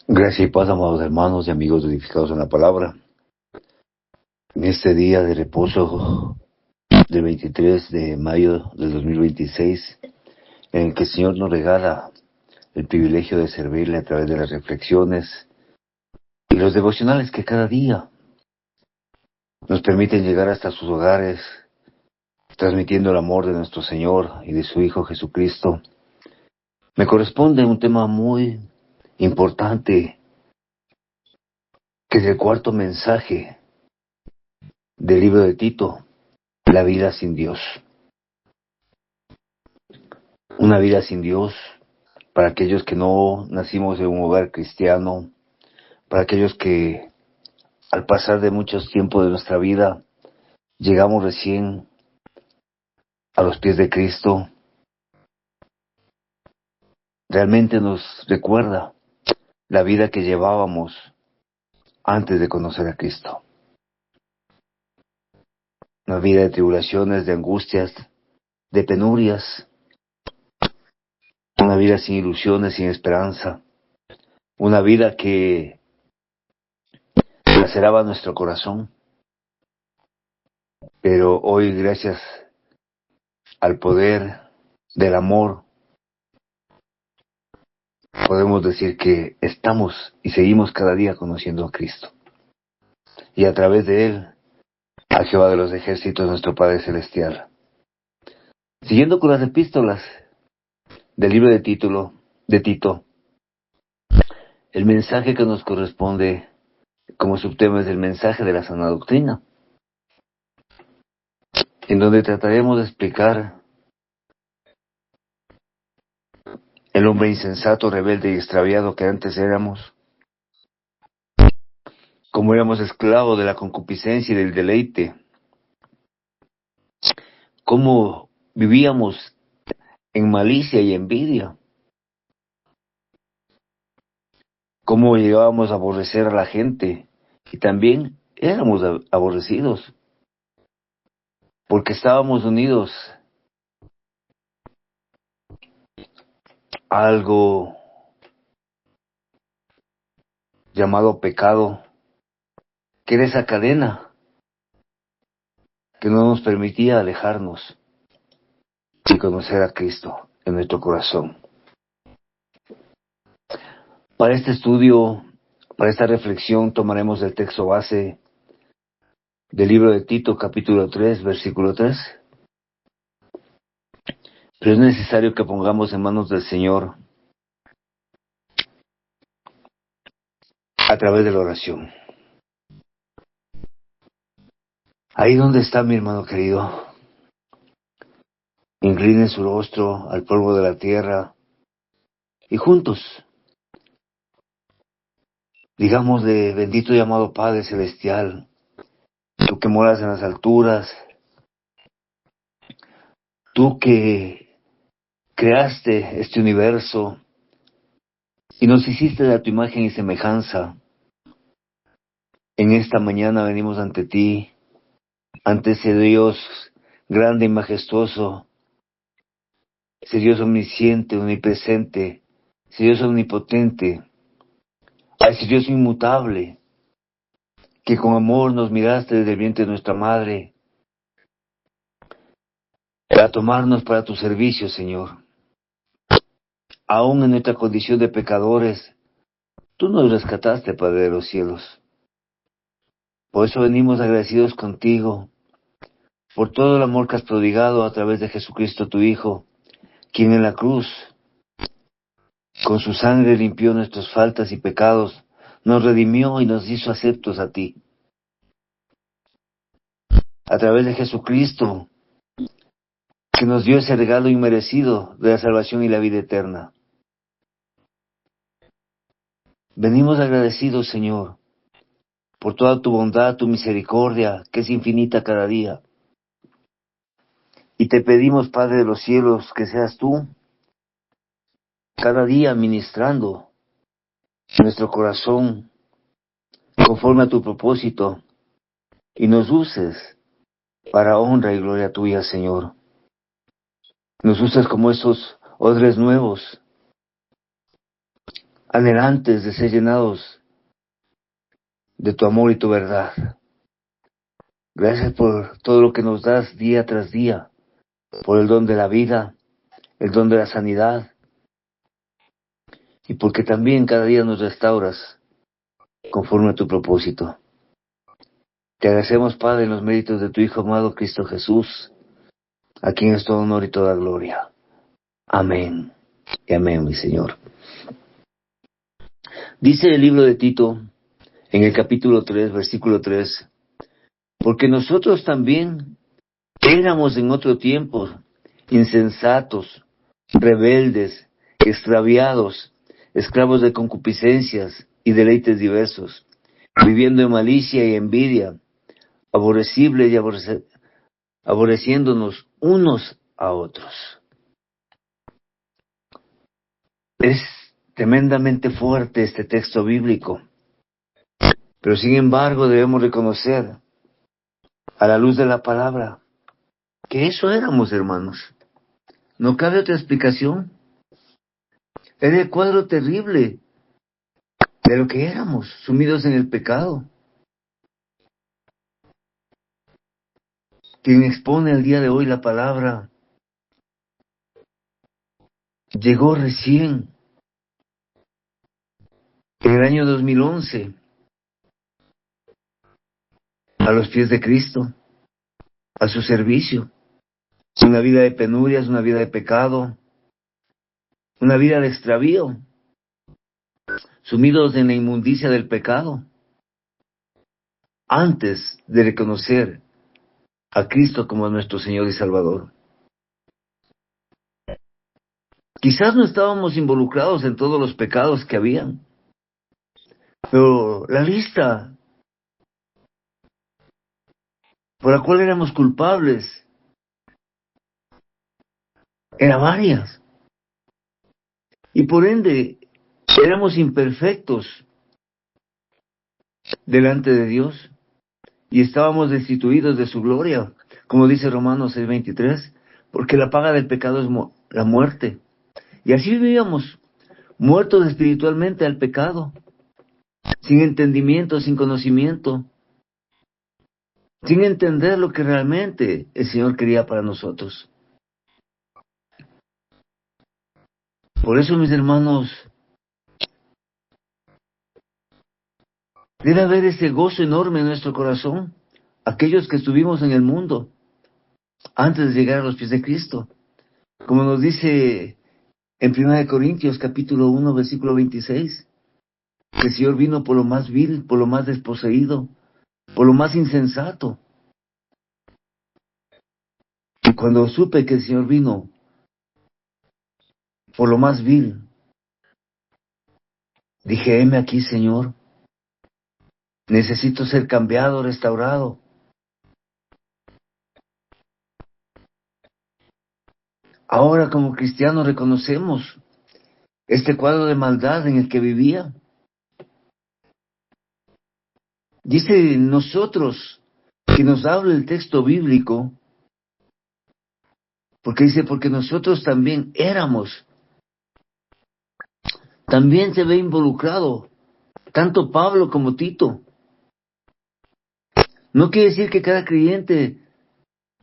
Gracias y paz, amados hermanos y amigos edificados en la palabra. En este día de reposo del 23 de mayo del 2026, en el que el Señor nos regala el privilegio de servirle a través de las reflexiones y los devocionales que cada día nos permiten llegar hasta sus hogares, transmitiendo el amor de nuestro Señor y de su Hijo Jesucristo. Me corresponde un tema muy importante, que es el cuarto mensaje del libro de Tito, la vida sin Dios. Una vida sin Dios, para aquellos que no nacimos en un hogar cristiano, para aquellos que al pasar de muchos tiempos de nuestra vida llegamos recién a los pies de Cristo, realmente nos recuerda la vida que llevábamos antes de conocer a Cristo. Una vida de tribulaciones, de angustias, de penurias, una vida sin ilusiones, sin esperanza, una vida que laceraba nuestro corazón. Pero hoy, gracias al poder del amor, podemos decir que estamos y seguimos cada día conociendo a Cristo. Y a través de Él, a Jehová de los ejércitos, nuestro Padre Celestial. Siguiendo con las epístolas del libro de Tito, el mensaje que nos corresponde como subtema es el mensaje de la sana doctrina, en donde trataremos de explicar el hombre insensato, rebelde y extraviado que antes éramos, como éramos esclavos de la concupiscencia y del deleite, cómo vivíamos en malicia y envidia, cómo llegábamos a aborrecer a la gente y también éramos aborrecidos, porque estábamos unidos a algo llamado pecado, que era esa cadena que no nos permitía alejarnos y conocer a Cristo en nuestro corazón. Para este estudio, para esta reflexión, tomaremos el texto base del libro de Tito, capítulo 3, versículo 3. Pero es necesario que pongamos en manos del Señor a través de la oración. Ahí donde está mi hermano querido, incline su rostro al polvo de la tierra y juntos digámosle: bendito y amado Padre Celestial, tú que moras en las alturas, tú que creaste este universo y nos hiciste de tu imagen y semejanza. En esta mañana venimos ante ti, ante ese Dios grande y majestuoso, ese Dios omnisciente, omnipresente, ese Dios omnipotente, a ese Dios inmutable, que con amor nos miraste desde el vientre de nuestra madre, para tomarnos para tu servicio, Señor. Aún en nuestra condición de pecadores, tú nos rescataste, Padre de los cielos. Por eso venimos agradecidos contigo, por todo el amor que has prodigado a través de Jesucristo tu Hijo, quien en la cruz, con su sangre limpió nuestras faltas y pecados, nos redimió y nos hizo aceptos a ti. A través de Jesucristo, que nos dio ese regalo inmerecido de la salvación y la vida eterna. Venimos agradecidos, Señor, por toda tu bondad, tu misericordia, que es infinita cada día. Y te pedimos, Padre de los cielos, que seas tú cada día ministrando nuestro corazón conforme a tu propósito y nos uses para honra y gloria tuya, Señor. Nos uses como esos odres nuevos anhelantes de ser llenados de tu amor y tu verdad. Gracias por todo lo que nos das día tras día, por el don de la vida, el don de la sanidad, y porque también cada día nos restauras conforme a tu propósito. Te agradecemos, Padre, en los méritos de tu Hijo amado Cristo Jesús, a quien es todo honor y toda gloria. Amén. Y amén, mi Señor. Dice el libro de Tito, en el capítulo 3, versículo 3, porque nosotros también éramos en otro tiempo insensatos, rebeldes, extraviados, esclavos de concupiscencias y deleites diversos, viviendo en malicia y envidia, aborrecibles y aborreciéndonos unos a otros. Es tremendamente fuerte este texto bíblico, pero sin embargo debemos reconocer, a la luz de la palabra, que eso éramos, hermanos. No cabe otra explicación. Era el cuadro terrible de lo que éramos, sumidos en el pecado. Quien expone el día de hoy la palabra llegó recién en el año 2011 a los pies de Cristo, a su servicio. Una vida de penurias, una vida de pecado, una vida de extravío, sumidos en la inmundicia del pecado, antes de reconocer a Cristo como nuestro Señor y Salvador. Quizás no estábamos involucrados en todos los pecados que habían, pero la lista por la cual éramos culpables era varias. Y por ende, éramos imperfectos delante de Dios y estábamos destituidos de su gloria, como dice Romanos 6:23, porque la paga del pecado es la muerte. Y así vivíamos, muertos espiritualmente al pecado, sin entendimiento, sin conocimiento, sin entender lo que realmente el Señor quería para nosotros. Por eso, mis hermanos, debe haber ese gozo enorme en nuestro corazón, aquellos que estuvimos en el mundo antes de llegar a los pies de Cristo. Como nos dice en 1 Corintios capítulo 1, versículo 26, que el Señor vino por lo más vil, por lo más desposeído, por lo más insensato. Y cuando supe que el Señor vino por lo más vil, dije, heme aquí, Señor, necesito ser cambiado, restaurado. Ahora como cristianos reconocemos este cuadro de maldad en el que vivía. Dice nosotros, que nos habla el texto bíblico, porque dice, porque nosotros también éramos. También se ve involucrado tanto Pablo como Tito. No quiere decir que cada creyente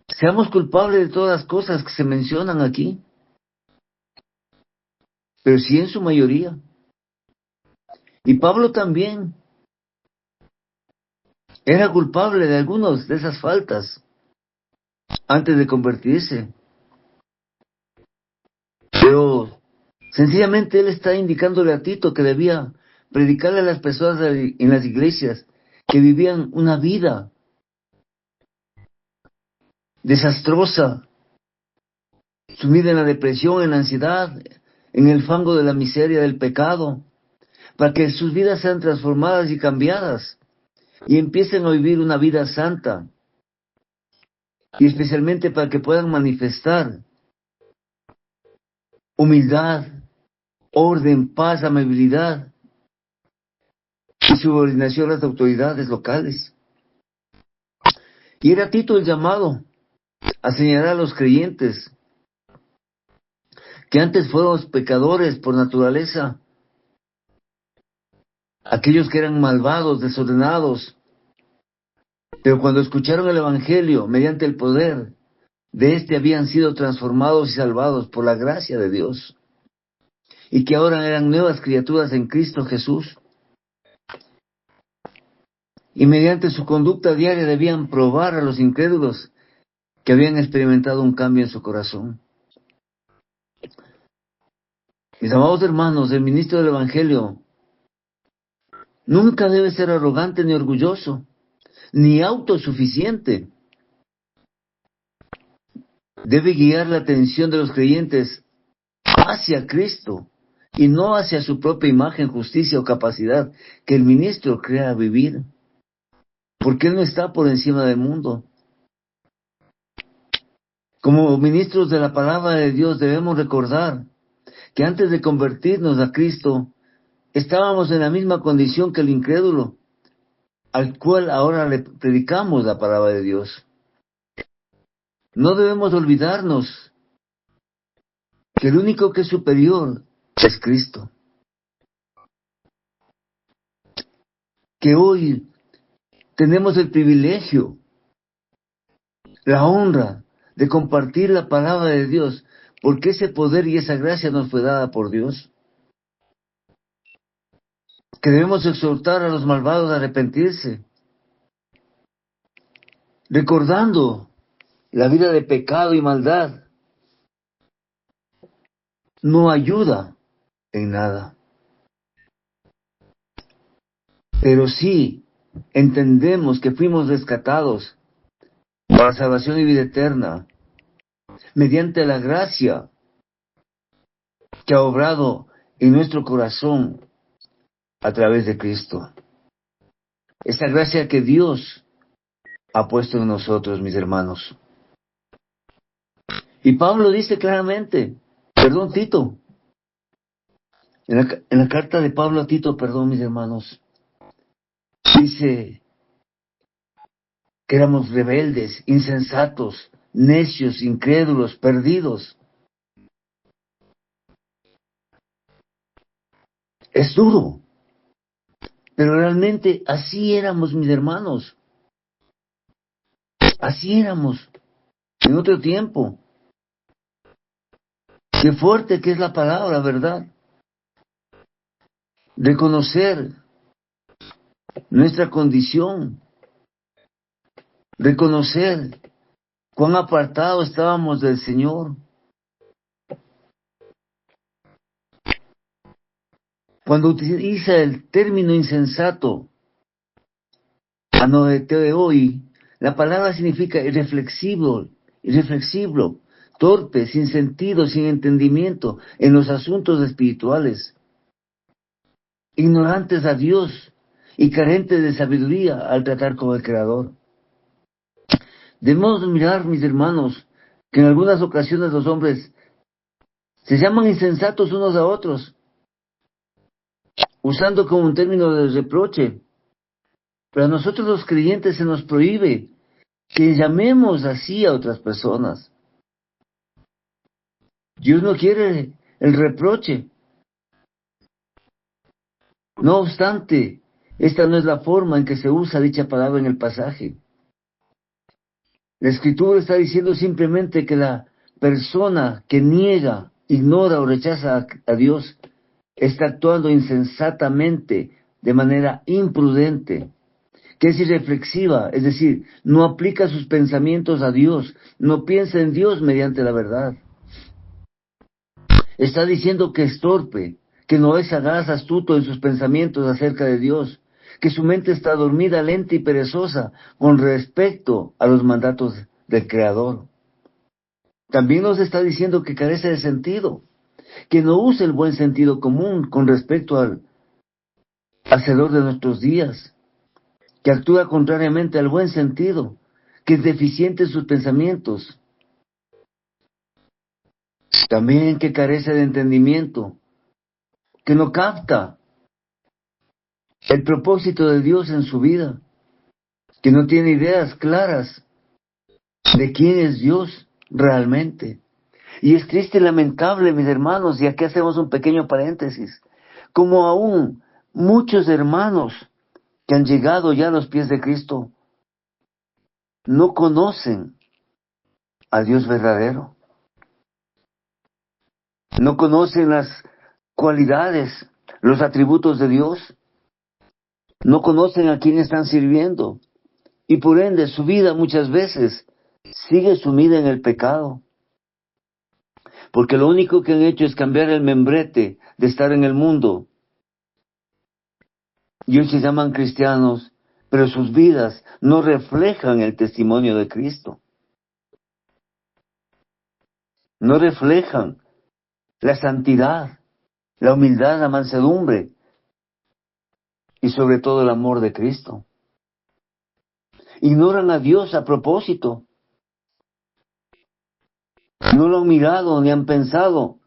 seamos culpables de todas las cosas que se mencionan aquí, pero sí en su mayoría. Y Pablo también era culpable de algunas de esas faltas antes de convertirse. Pero sencillamente él está indicándole a Tito que debía predicarle a las personas en las iglesias que vivían una vida desastrosa, sumida en la depresión, en la ansiedad, en el fango de la miseria del pecado, para que sus vidas sean transformadas y cambiadas y empiecen a vivir una vida santa, y especialmente para que puedan manifestar humildad, orden, paz, amabilidad y subordinación a las autoridades locales. Y era Tito el llamado a señalar a los creyentes que antes fueron pecadores por naturaleza, aquellos que eran malvados, desordenados, pero cuando escucharon el Evangelio, mediante el poder de este habían sido transformados y salvados por la gracia de Dios, y que ahora eran nuevas criaturas en Cristo Jesús, y mediante su conducta diaria debían probar a los incrédulos que habían experimentado un cambio en su corazón. Mis amados hermanos, el ministro del Evangelio nunca debe ser arrogante ni orgulloso, ni autosuficiente. Debe guiar la atención de los creyentes hacia Cristo y no hacia su propia imagen, justicia o capacidad que el ministro crea vivir, porque Él no está por encima del mundo. Como ministros de la palabra de Dios debemos recordar que antes de convertirnos a Cristo, estábamos en la misma condición que el incrédulo, al cual ahora le predicamos la palabra de Dios. No debemos olvidarnos que el único que es superior es Cristo. Que hoy tenemos el privilegio, la honra de compartir la palabra de Dios, porque ese poder y esa gracia nos fue dada por Dios. Que debemos exhortar a los malvados a arrepentirse, recordando la vida de pecado y maldad no ayuda en nada. Pero sí entendemos que fuimos rescatados para salvación y vida eterna mediante la gracia que ha obrado en nuestro corazón a través de Cristo. Esta gracia que Dios ha puesto en nosotros, mis hermanos. Y Pablo dice claramente, Tito, en la carta de Pablo a Tito, mis hermanos, dice que éramos rebeldes, insensatos, necios, incrédulos, perdidos. Es duro, pero realmente así éramos, mis hermanos. Así éramos en otro tiempo. Qué fuerte que es la palabra, ¿verdad? Reconocer nuestra condición, reconocer cuán apartados estábamos del Señor. Cuando utiliza el término insensato, anoeteo, la palabra significa irreflexivo, torpe, sin sentido, sin entendimiento en los asuntos espirituales, ignorantes a Dios y carentes de sabiduría al tratar con el Creador. Debemos mirar, mis hermanos, que en algunas ocasiones los hombres se llaman insensatos unos a otros, usando como un término de reproche. Pero a nosotros los creyentes se nos prohíbe que llamemos así a otras personas. Dios no quiere el reproche. No obstante, esta no es la forma en que se usa dicha palabra en el pasaje. La Escritura está diciendo simplemente que la persona que niega, ignora o rechaza a Dios está actuando insensatamente, de manera imprudente, que es irreflexiva, es decir, no aplica sus pensamientos a Dios, no piensa en Dios mediante la verdad. Está diciendo que es torpe, que no es sagaz, astuto en sus pensamientos acerca de Dios, que su mente está dormida, lenta y perezosa con respecto a los mandatos del Creador. También nos está diciendo que carece de sentido, que no usa el buen sentido común con respecto al Hacedor de nuestros días, que actúa contrariamente al buen sentido, que es deficiente en sus pensamientos. También que carece de entendimiento, que no capta el propósito de Dios en su vida, que no tiene ideas claras de quién es Dios realmente. Y es triste y lamentable, mis hermanos, y aquí hacemos un pequeño paréntesis, como aún Muchos hermanos que han llegado ya a los pies de Cristo no conocen a Dios verdadero. No conocen las cualidades, los atributos de Dios. No conocen a quién están sirviendo. Y por ende su vida muchas veces sigue sumida en el pecado. Porque lo único que han hecho es cambiar el membrete de estar en el mundo. Y hoy se llaman cristianos, pero sus vidas no reflejan el testimonio de Cristo. No reflejan la santidad, la humildad, la mansedumbre y sobre todo el amor de Cristo. Ignoran a Dios a propósito. No lo han mirado ni han pensado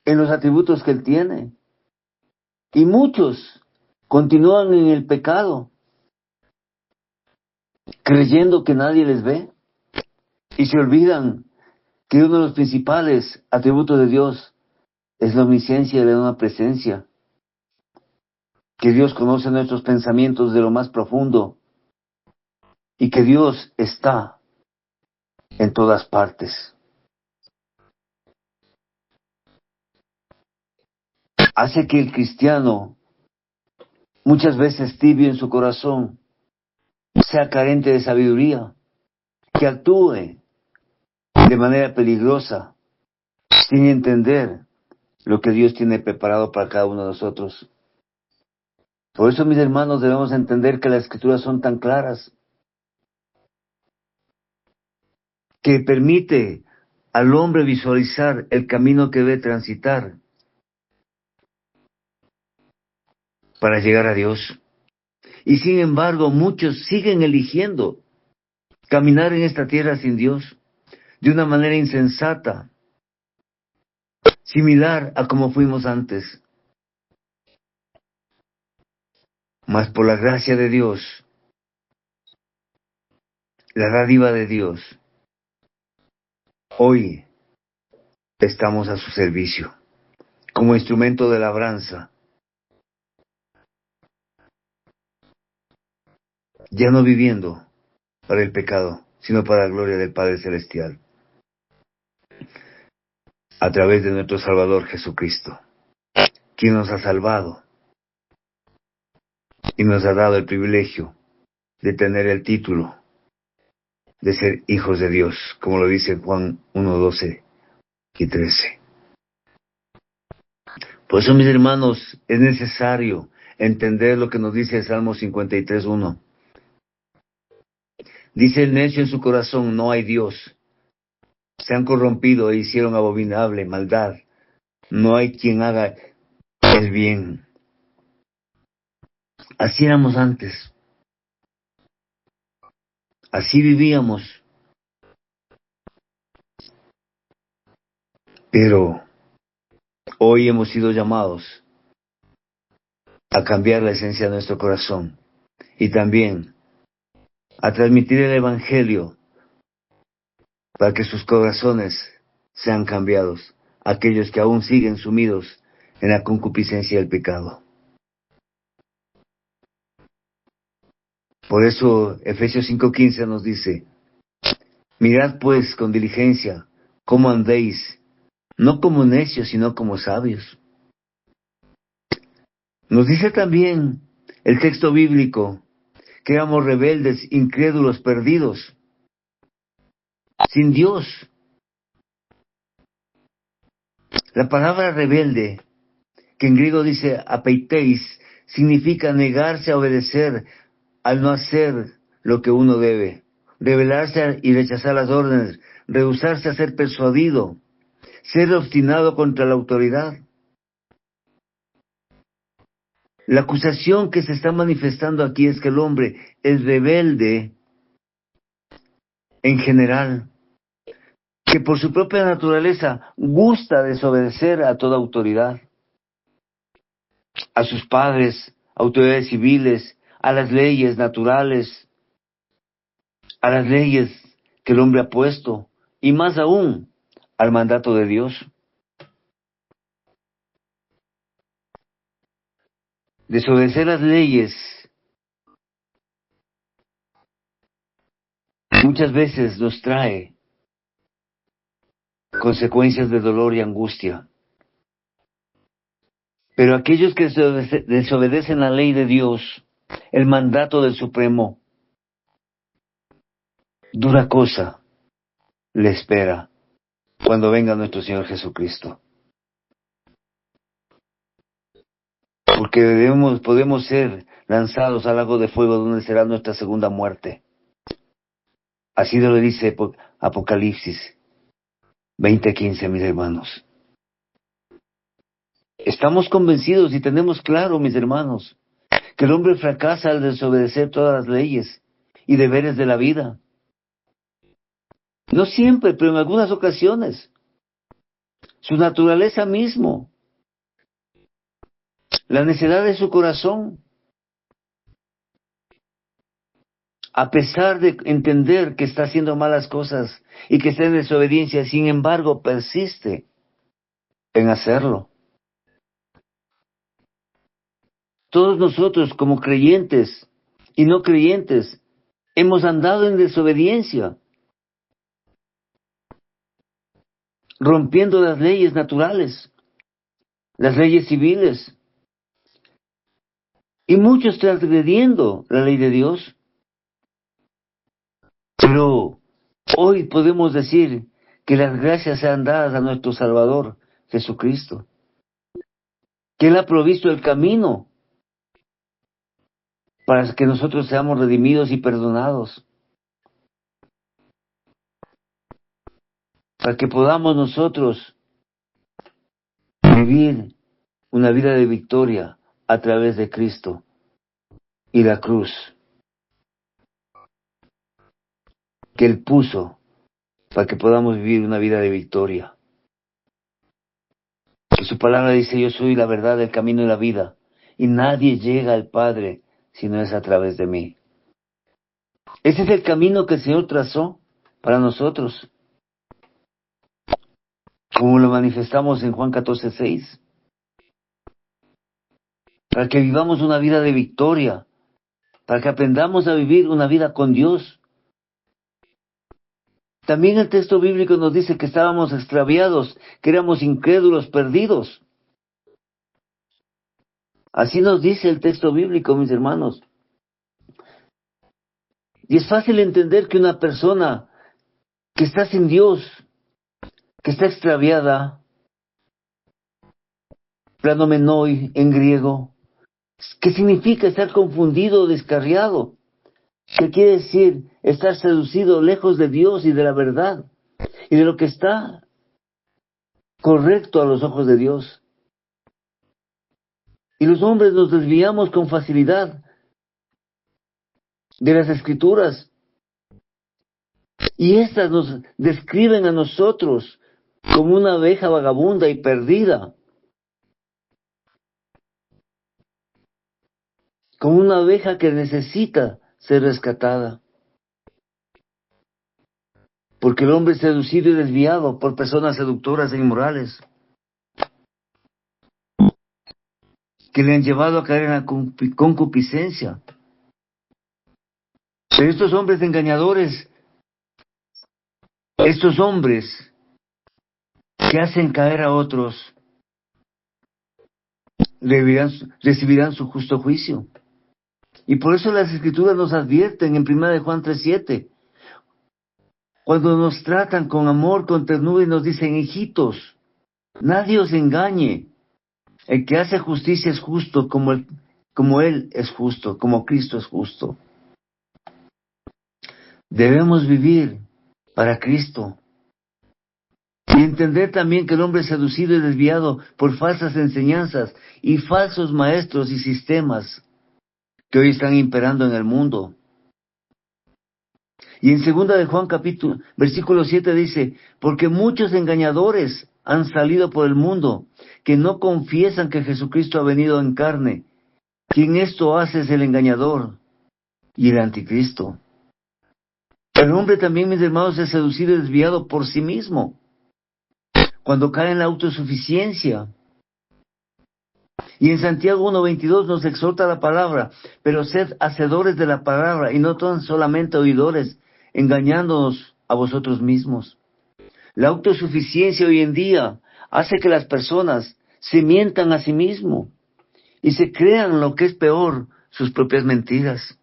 en los atributos que Él tiene. Y muchos continúan en el pecado, creyendo que nadie les ve. Y se olvidan que uno de los principales atributos de Dios es la omnisciencia de una presencia. Que Dios conoce nuestros pensamientos de lo más profundo. Y que Dios está en todas partes. Hace que el cristiano, muchas veces tibio en su corazón, sea carente de sabiduría, que actúe de manera peligrosa, sin entender lo que Dios tiene preparado para cada uno de nosotros. Por eso, mis hermanos, debemos entender que las Escrituras son tan claras, que permite al hombre visualizar el camino que debe transitar para llegar a Dios. Y sin embargo, muchos siguen eligiendo caminar en esta tierra sin Dios, de una manera insensata, similar a como fuimos antes. Mas por la gracia de Dios, la dádiva de Dios, hoy estamos a su servicio, como instrumento de labranza, ya no viviendo para el pecado, sino para la gloria del Padre Celestial, a través de nuestro Salvador Jesucristo, quien nos ha salvado y nos ha dado el privilegio de tener el título de ser hijos de Dios, como lo dice Juan 1:12 y 13. Por eso, mis hermanos, es necesario entender lo que nos dice el Salmo 53:1. Dice el necio en su corazón, no hay Dios. Se han corrompido e hicieron abominable maldad. No hay quien haga el bien. Así éramos antes. Así vivíamos. Pero hoy hemos sido llamados a cambiar la esencia de nuestro corazón y también a transmitir el Evangelio para que sus corazones sean cambiados, aquellos que aún siguen sumidos en la concupiscencia del pecado. Por eso Efesios 5:15 nos dice, mirad pues con diligencia cómo andéis, no como necios, sino como sabios. Nos dice también el texto bíblico que éramos rebeldes, incrédulos, perdidos, sin Dios. La palabra rebelde, que en griego dice apeiteis, significa negarse a obedecer al no hacer lo que uno debe, rebelarse y rechazar las órdenes, rehusarse a ser persuadido, ser obstinado contra la autoridad. La acusación que se está manifestando aquí es que el hombre es rebelde en general, que por su propia naturaleza gusta desobedecer a toda autoridad, a sus padres, autoridades civiles, a las leyes naturales, a las leyes que el hombre ha puesto, y más aún al mandato de Dios. Desobedecer las leyes muchas veces nos trae consecuencias de dolor y angustia. Pero aquellos que desobedecen la ley de Dios, el mandato del Supremo, dura cosa le espera cuando venga nuestro Señor Jesucristo. Porque podemos ser lanzados al lago de fuego donde será nuestra segunda muerte. Así lo dice Apocalipsis 20:15, mis hermanos. Estamos convencidos y tenemos claro, mis hermanos, que el hombre fracasa al desobedecer todas las leyes y deberes de la vida. No siempre, pero en algunas ocasiones. Su naturaleza mismo, la necedad de su corazón, a pesar de entender que está haciendo malas cosas y que está en desobediencia, sin embargo persiste en hacerlo. Todos nosotros como creyentes y no creyentes hemos andado en desobediencia, rompiendo las leyes naturales, las leyes civiles, y muchos transgrediendo la ley de Dios. Pero hoy podemos decir que las gracias sean dadas a nuestro Salvador, Jesucristo, que Él ha provisto el camino para que nosotros seamos redimidos y perdonados, para que podamos nosotros vivir una vida de victoria a través de Cristo y la cruz que Él puso para que podamos vivir una vida de victoria. Y su palabra dice: yo soy la verdad, el camino y la vida, y nadie llega al Padre si no es a través de mí. Ese es el camino que el Señor trazó para nosotros, como lo manifestamos en Juan 14:6, para que vivamos una vida de victoria, para que aprendamos a vivir una vida con Dios. También el texto bíblico nos dice que estábamos extraviados, que éramos incrédulos, perdidos. Así nos dice el texto bíblico, mis hermanos. Y es fácil entender que una persona que está sin Dios, que está extraviada, planomenoi en griego, que significa estar confundido o descarriado, que quiere decir estar seducido lejos de Dios y de la verdad, y de lo que está correcto a los ojos de Dios. Y los hombres nos desviamos con facilidad de las Escrituras, y estas nos describen a nosotros como una oveja vagabunda y perdida, como una oveja que necesita ser rescatada. Porque el hombre es seducido y desviado por personas seductoras e inmorales, que le han llevado a caer en la concupiscencia. Pero estos hombres engañadores, estos hombres que hacen caer a otros, recibirán su justo juicio. Y por eso las Escrituras nos advierten en 1 Juan 3:7, cuando nos tratan con amor, con ternura y nos dicen: hijitos, nadie os engañe. El que hace justicia es justo como Él es justo, como Cristo es justo. Debemos vivir para Cristo. Y entender también que el hombre es seducido y desviado por falsas enseñanzas y falsos maestros y sistemas que hoy están imperando en el mundo. Y en 2 de Juan versículo 7 dice: porque muchos engañadores han salido por el mundo, que no confiesan que Jesucristo ha venido en carne. Quien esto hace es el engañador y el anticristo. El hombre también, mis hermanos, es seducido y desviado por sí mismo, cuando cae en la autosuficiencia, Y en Santiago 1:22 nos exhorta la palabra, pero sed hacedores de la palabra y no tan solamente oidores, engañándonos a vosotros mismos. La autosuficiencia hoy en día hace que las personas se mientan a sí mismos y se crean, lo que es peor, sus propias mentiras.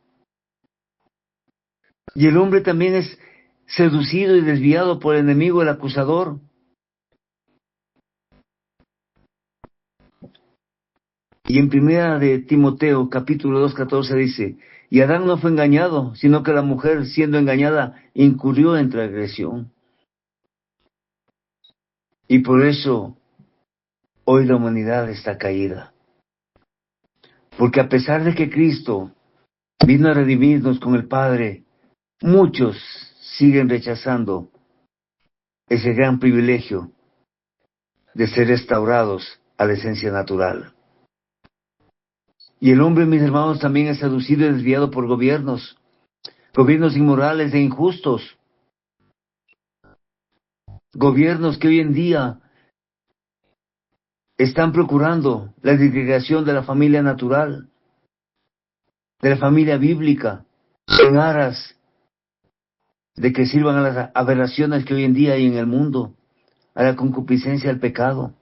Y el hombre también es seducido y desviado por el enemigo, el acusador. Y en primera de Timoteo, capítulo 2:14 dice, y Adán no fue engañado, sino que la mujer, siendo engañada, incurrió en transgresión. Y por eso hoy la humanidad está caída. Porque a pesar de que Cristo vino a redimirnos con el Padre, muchos siguen rechazando ese gran privilegio de ser restaurados a la esencia natural. Y el hombre, mis hermanos, también es seducido y desviado por gobiernos inmorales e injustos, gobiernos que hoy en día están procurando la disgregación de la familia natural, de la familia bíblica, en aras de que sirvan a las aberraciones que hoy en día hay en el mundo, a la concupiscencia, al pecado.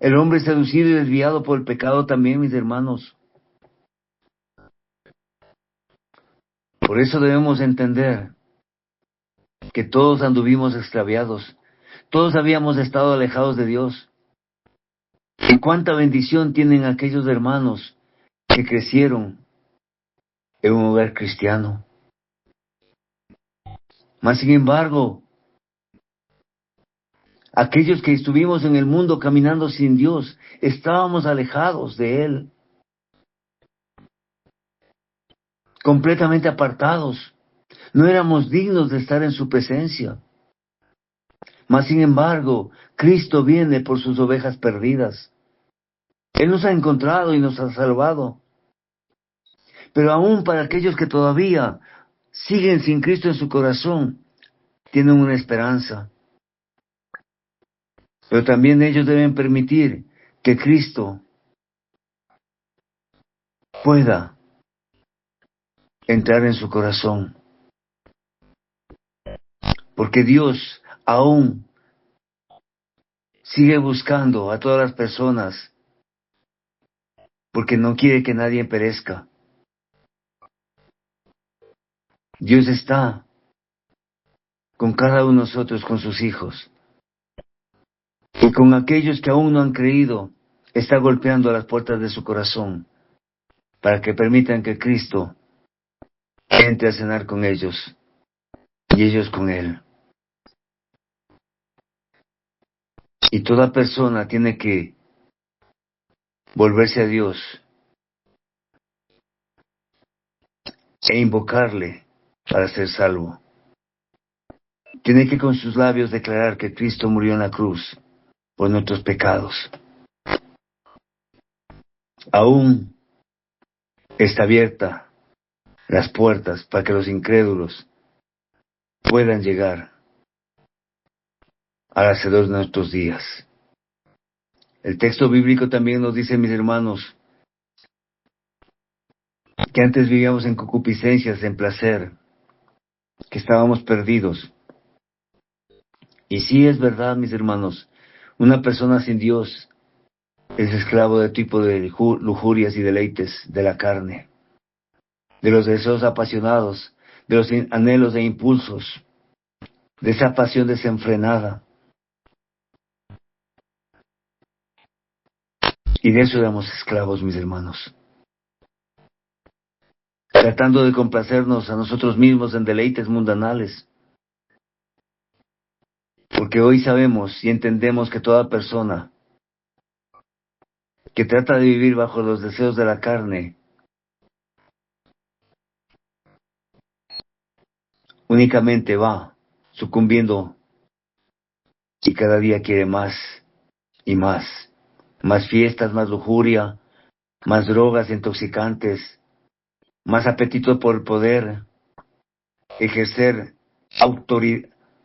El hombre seducido y desviado por el pecado también, mis hermanos. Por eso debemos entender que todos anduvimos extraviados, todos habíamos estado alejados de Dios. Y cuánta bendición tienen aquellos hermanos que crecieron en un hogar cristiano. Mas sin embargo, aquellos que estuvimos en el mundo caminando sin Dios, estábamos alejados de Él, completamente apartados. No éramos dignos de estar en su presencia. Mas sin embargo, Cristo viene por sus ovejas perdidas. Él nos ha encontrado y nos ha salvado. Pero aún para aquellos que todavía siguen sin Cristo en su corazón, tienen una esperanza. Pero también ellos deben permitir que Cristo pueda entrar en su corazón. Porque Dios aún sigue buscando a todas las personas, porque no quiere que nadie perezca. Dios está con cada uno de nosotros, con sus hijos. Y con aquellos que aún no han creído, está golpeando a las puertas de su corazón, para que permitan que Cristo entre a cenar con ellos, y ellos con Él. Y toda persona tiene que volverse a Dios e invocarle para ser salvo. Tiene que con sus labios declarar que Cristo murió en la cruz por nuestros pecados. Aún está abierta las puertas para que los incrédulos puedan llegar al Hacedor de nuestros días. El texto bíblico también nos dice, mis hermanos, que antes vivíamos en concupiscencias, en placer, que estábamos perdidos. Y sí es verdad, mis hermanos, una persona sin Dios es esclavo de tipo de lujurias y deleites de la carne, de los deseos apasionados, de los anhelos e impulsos, de esa pasión desenfrenada. Y de eso éramos esclavos, mis hermanos. Tratando de complacernos a nosotros mismos en deleites mundanales. Porque hoy sabemos y entendemos que toda persona que trata de vivir bajo los deseos de la carne únicamente va sucumbiendo y cada día quiere más y más. Más fiestas, más lujuria, más drogas intoxicantes, más apetito por poder, ejercer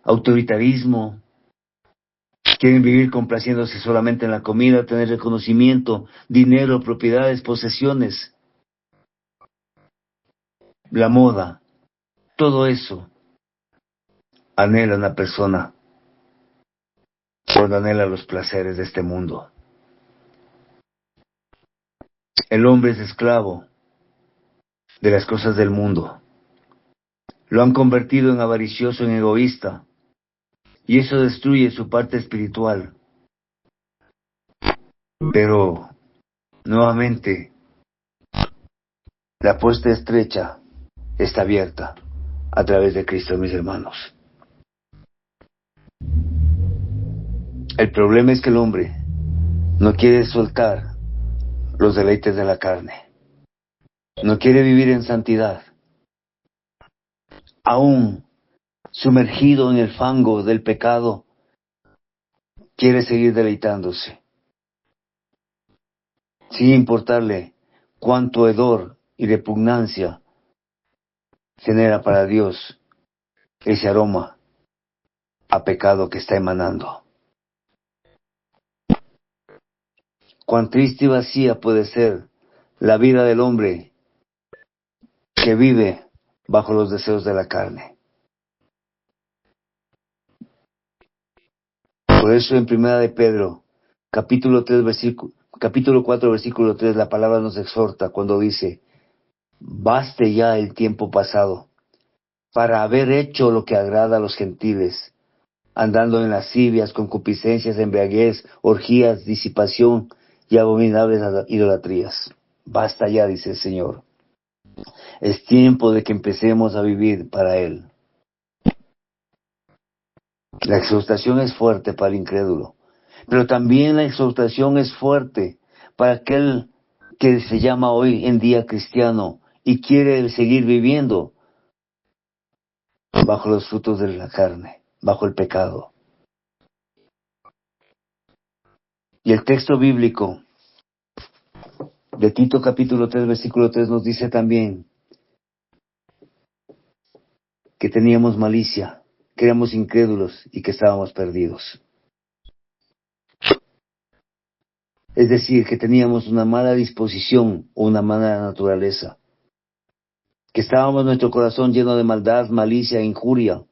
autoritarismo, Quieren vivir complaciéndose solamente en la comida, tener reconocimiento, dinero, propiedades, posesiones, la moda. Todo eso anhela una persona cuando anhela los placeres de este mundo. El hombre es esclavo de las cosas del mundo. Lo han convertido en avaricioso, en egoísta, y eso destruye su parte espiritual. Pero, nuevamente, la puerta estrecha está abierta a través de Cristo, mis hermanos. El problema es que el hombre no quiere soltar los deleites de la carne. No quiere vivir en santidad. Aún sumergido en el fango del pecado, quiere seguir deleitándose, sin importarle cuánto hedor y repugnancia genera para Dios ese aroma a pecado que está emanando. Cuán triste y vacía puede ser la vida del hombre que vive bajo los deseos de la carne. Por eso en Primera de Pedro, capítulo 4, versículo 3, la palabra nos exhorta cuando dice: baste ya el tiempo pasado para haber hecho lo que agrada a los gentiles, andando en lascivias, concupiscencias, embriaguez, orgías, disipación y abominables idolatrías. Basta ya, dice el Señor. Es tiempo de que empecemos a vivir para Él. La exhortación es fuerte para el incrédulo, pero también la exhortación es fuerte para aquel que se llama hoy en día cristiano y quiere seguir viviendo bajo los frutos de la carne, bajo el pecado. Y el texto bíblico de Tito capítulo 3, versículo 3 nos dice también que teníamos malicia, que éramos incrédulos y que estábamos perdidos. Es decir, que teníamos una mala disposición o una mala naturaleza, que estábamos nuestro corazón lleno de maldad, malicia e injuria,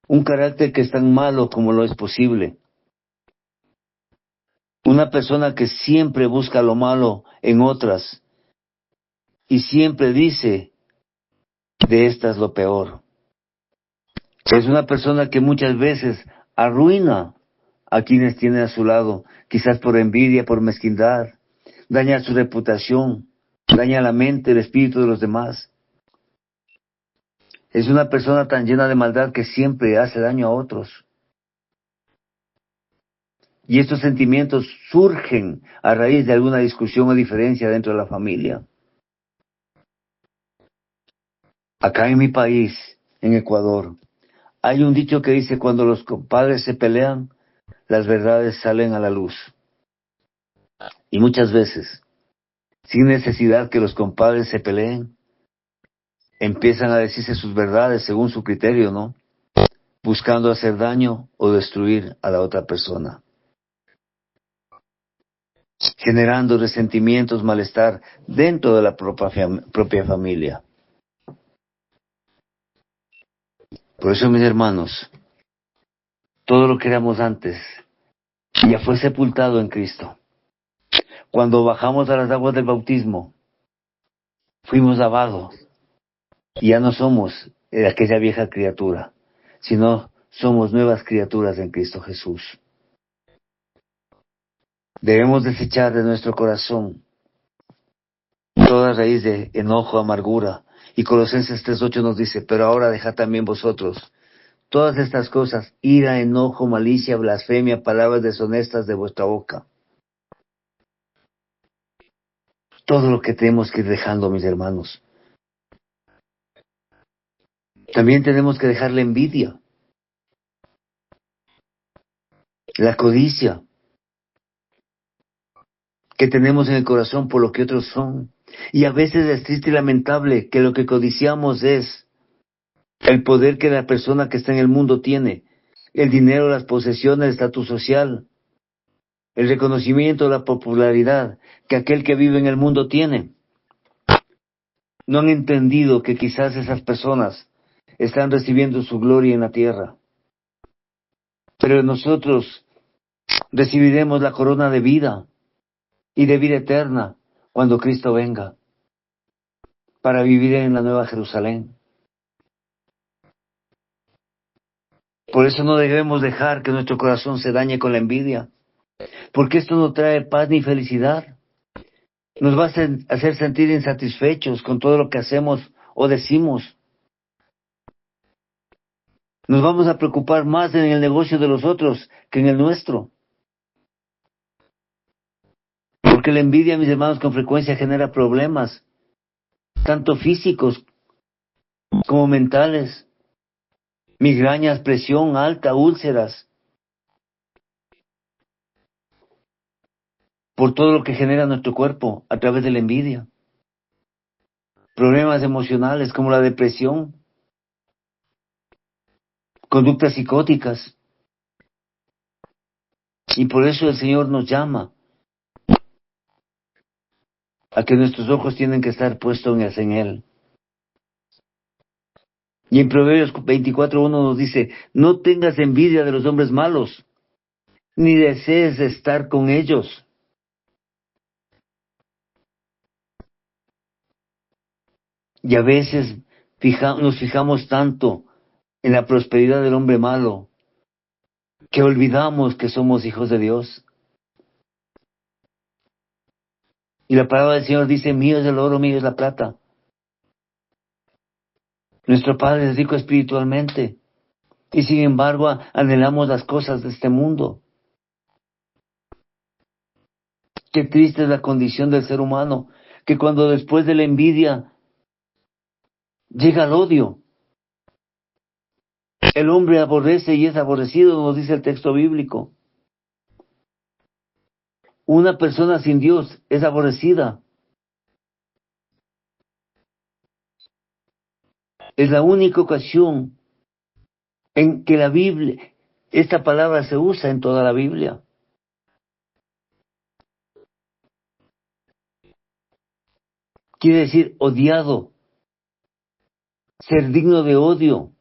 un carácter que es tan malo como lo es posible. Una persona que siempre busca lo malo en otras y siempre dice de estas lo peor. Es una persona que muchas veces arruina a quienes tiene a su lado, quizás por envidia, por mezquindad, daña su reputación, daña la mente, el espíritu de los demás. Es una persona tan llena de maldad que siempre hace daño a otros. Y estos sentimientos surgen a raíz de alguna discusión o diferencia dentro de la familia. Acá en mi país, en Ecuador, hay un dicho que dice: cuando los padres se pelean, las verdades salen a la luz. Y muchas veces, sin necesidad que los compadres se peleen, empiezan a decirse sus verdades según su criterio, ¿no? Buscando hacer daño o destruir a la otra persona, generando resentimientos, malestar dentro de la propia familia. Por eso, mis hermanos, todo lo que éramos antes ya fue sepultado en Cristo. Cuando bajamos a las aguas del bautismo, fuimos lavados y ya no somos aquella vieja criatura, sino somos nuevas criaturas en Cristo Jesús. Debemos desechar de nuestro corazón toda raíz de enojo, amargura. Y Colosenses 3:8 nos dice: pero ahora dejad también vosotros todas estas cosas, ira, enojo, malicia, blasfemia, palabras deshonestas de vuestra boca. Todo lo que tenemos que ir dejando, mis hermanos. También tenemos que dejar la envidia, la codicia que tenemos en el corazón por lo que otros son. Y a veces es triste y lamentable que lo que codiciamos es el poder que la persona que está en el mundo tiene, el dinero, las posesiones, el estatus social, el reconocimiento, la popularidad que aquel que vive en el mundo tiene. No han entendido que quizás esas personas están recibiendo su gloria en la tierra. Pero nosotros recibiremos la corona de vida y de vida eterna cuando Cristo venga para vivir en la Nueva Jerusalén. Por eso no debemos dejar que nuestro corazón se dañe con la envidia, porque esto no trae paz ni felicidad. Nos va a hacer sentir insatisfechos con todo lo que hacemos o decimos. Nos vamos a preocupar más en el negocio de los otros que en el nuestro. Porque la envidia, mis hermanos, con frecuencia genera problemas, tanto físicos como mentales, migrañas, presión alta, úlceras, por todo lo que genera nuestro cuerpo a través de la envidia. Problemas emocionales como la depresión, conductas psicóticas. Y por eso el Señor nos llama a que nuestros ojos tienen que estar puestos en Él. Y en Proverbios 24:1 nos dice, no tengas envidia de los hombres malos, ni desees estar con ellos. Y a veces nos fijamos tanto en la prosperidad del hombre malo, que olvidamos que somos hijos de Dios. Y la palabra del Señor dice, mío es el oro, mío es la plata. Nuestro Padre es rico espiritualmente. Y sin embargo anhelamos las cosas de este mundo. Qué triste es la condición del ser humano, que cuando después de la envidia llega el odio. El hombre aborrece y es aborrecido, nos dice el texto bíblico. Una persona sin Dios es aborrecida. Es la única ocasión en que la Biblia, esta palabra se usa en toda la Biblia. Quiere decir odiado, ser digno de odio,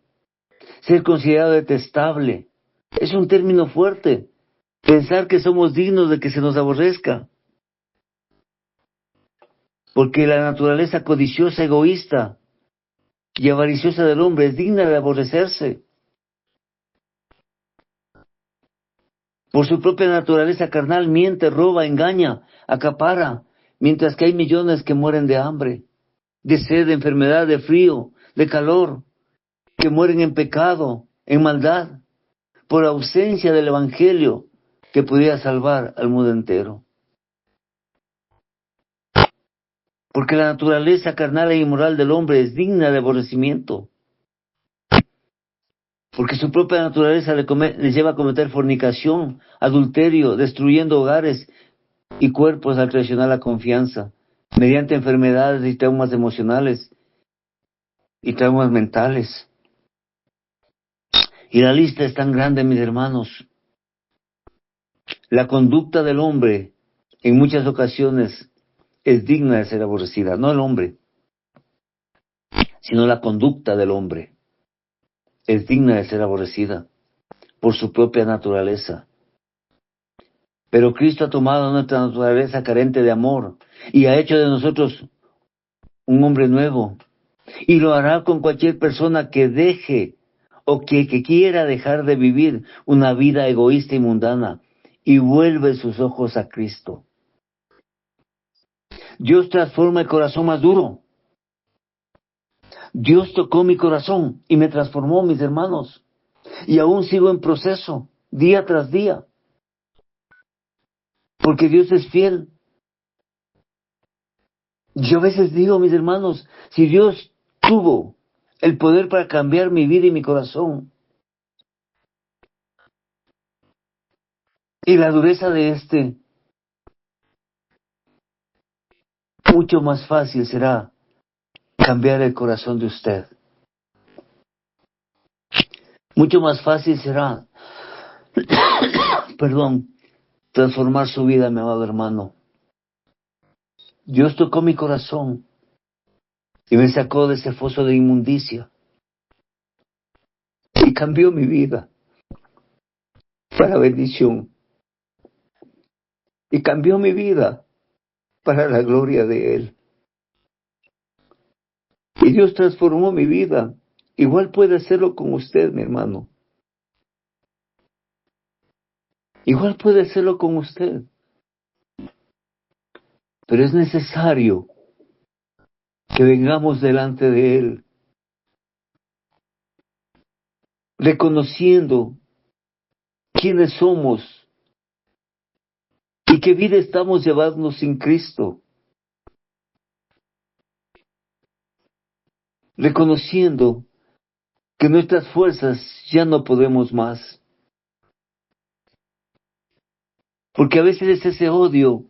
ser considerado detestable. Es un término fuerte. Pensar que somos dignos de que se nos aborrezca. Porque la naturaleza codiciosa, egoísta y avariciosa del hombre es digna de aborrecerse. Por su propia naturaleza carnal miente, roba, engaña, acapara, mientras que hay millones que mueren de hambre, de sed, de enfermedad, de frío, de calor, que mueren en pecado, en maldad, por ausencia del evangelio que pudiera salvar al mundo entero. Porque la naturaleza carnal e inmoral del hombre es digna de aborrecimiento. Porque su propia naturaleza le lleva a cometer fornicación, adulterio, destruyendo hogares y cuerpos al traicionar la confianza, mediante enfermedades y traumas emocionales y traumas mentales. Y la lista es tan grande, mis hermanos. La conducta del hombre, en muchas ocasiones, es digna de ser aborrecida. No el hombre, sino la conducta del hombre es digna de ser aborrecida por su propia naturaleza. Pero Cristo ha tomado nuestra naturaleza carente de amor y ha hecho de nosotros un hombre nuevo. Y lo hará con cualquier persona que deje o que quiera dejar de vivir una vida egoísta y mundana y vuelve sus ojos a Cristo. Dios transforma el corazón más duro. Dios tocó mi corazón y me transformó, mis hermanos. Y aún sigo en proceso, día tras día. Porque Dios es fiel. Yo a veces digo, mis hermanos, si Dios tuvo el poder para cambiar mi vida y mi corazón, y la dureza de mucho más fácil será cambiar el corazón de usted. Mucho más fácil será, transformar su vida, mi amado hermano. Dios tocó mi corazón y me sacó de ese foso de inmundicia y cambió mi vida para bendición y cambió mi vida para la gloria de Él. Y Dios transformó mi vida. Igual puede hacerlo con usted, mi hermano. Igual puede hacerlo con usted. Pero es necesario que vengamos delante de Él, reconociendo quiénes somos y qué vida estamos llevando sin Cristo. Reconociendo que nuestras fuerzas ya no podemos más. Porque a veces ese odio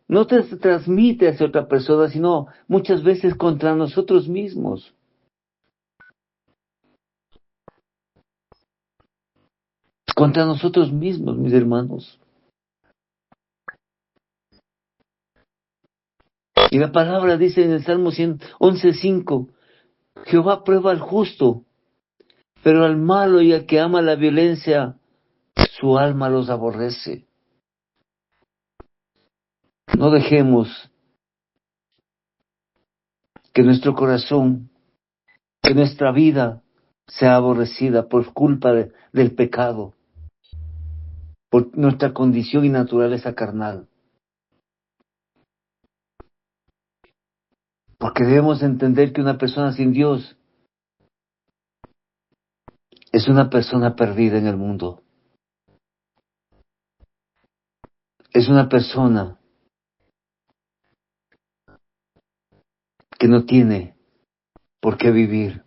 no te transmite hacia otra persona, sino muchas veces contra nosotros mismos. Contra nosotros mismos, mis hermanos. Y la palabra dice en el Salmo 11:5, Jehová prueba al justo, pero al malo y al que ama la violencia, su alma los aborrece. No dejemos que nuestro corazón, que nuestra vida sea aborrecida por culpa del pecado, por nuestra condición y naturaleza carnal. Porque debemos entender que una persona sin Dios es una persona perdida en el mundo. Es una persona que no tiene por qué vivir.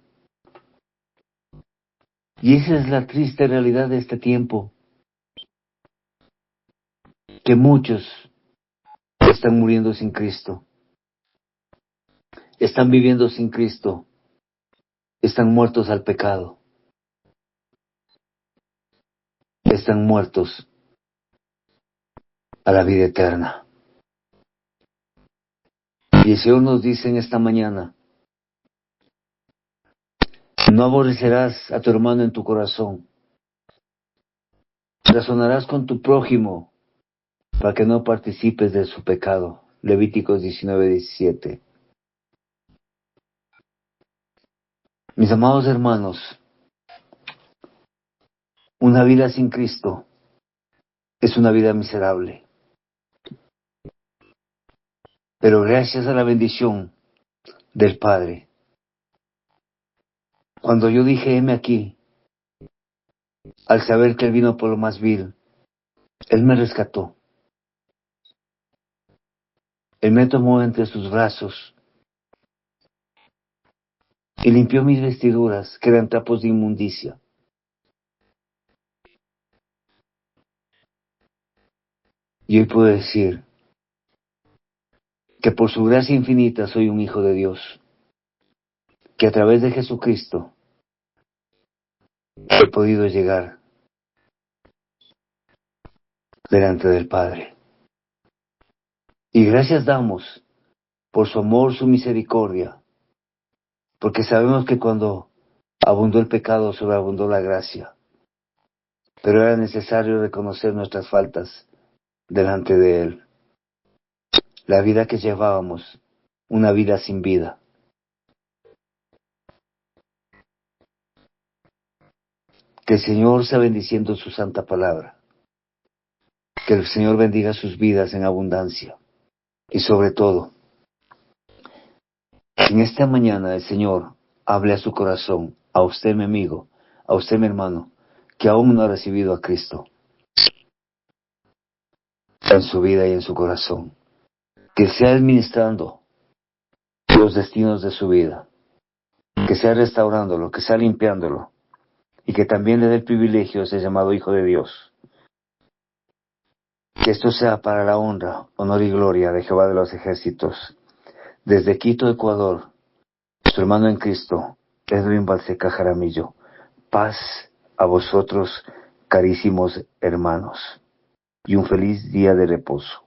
Y esa es la triste realidad de este tiempo. Que muchos están muriendo sin Cristo. Están viviendo sin Cristo. Están muertos al pecado. Están muertos a la vida eterna. Y el Señor nos dice en esta mañana, no aborrecerás a tu hermano en tu corazón. Razonarás con tu prójimo para que no participes de su pecado. Levíticos 19:17. Mis amados hermanos, una vida sin Cristo es una vida miserable. Pero gracias a la bendición del Padre, cuando yo dije, heme aquí, al saber que Él vino por lo más vil, Él me rescató. Él me tomó entre sus brazos y limpió mis vestiduras, que eran trapos de inmundicia. Y hoy puedo decir que por su gracia infinita soy un hijo de Dios, que a través de Jesucristo he podido llegar delante del Padre. Y gracias damos por su amor, su misericordia, porque sabemos que cuando abundó el pecado, sobreabundó la gracia. Pero era necesario reconocer nuestras faltas delante de Él. La vida que llevábamos, una vida sin vida. Que el Señor sea bendiciendo su santa palabra. Que el Señor bendiga sus vidas en abundancia. Y sobre todo, en esta mañana el Señor hable a su corazón, a usted mi amigo, a usted mi hermano, que aún no ha recibido a Cristo en su vida y en su corazón. Que sea administrando los destinos de su vida. Que sea restaurándolo, que sea limpiándolo. Y que también le dé el privilegio de ser llamado Hijo de Dios. Que esto sea para la honra, honor y gloria de Jehová de los ejércitos. Desde Quito, Ecuador, su hermano en Cristo, Edwin Balseca Jaramillo. Paz a vosotros, carísimos hermanos, y un feliz día de reposo.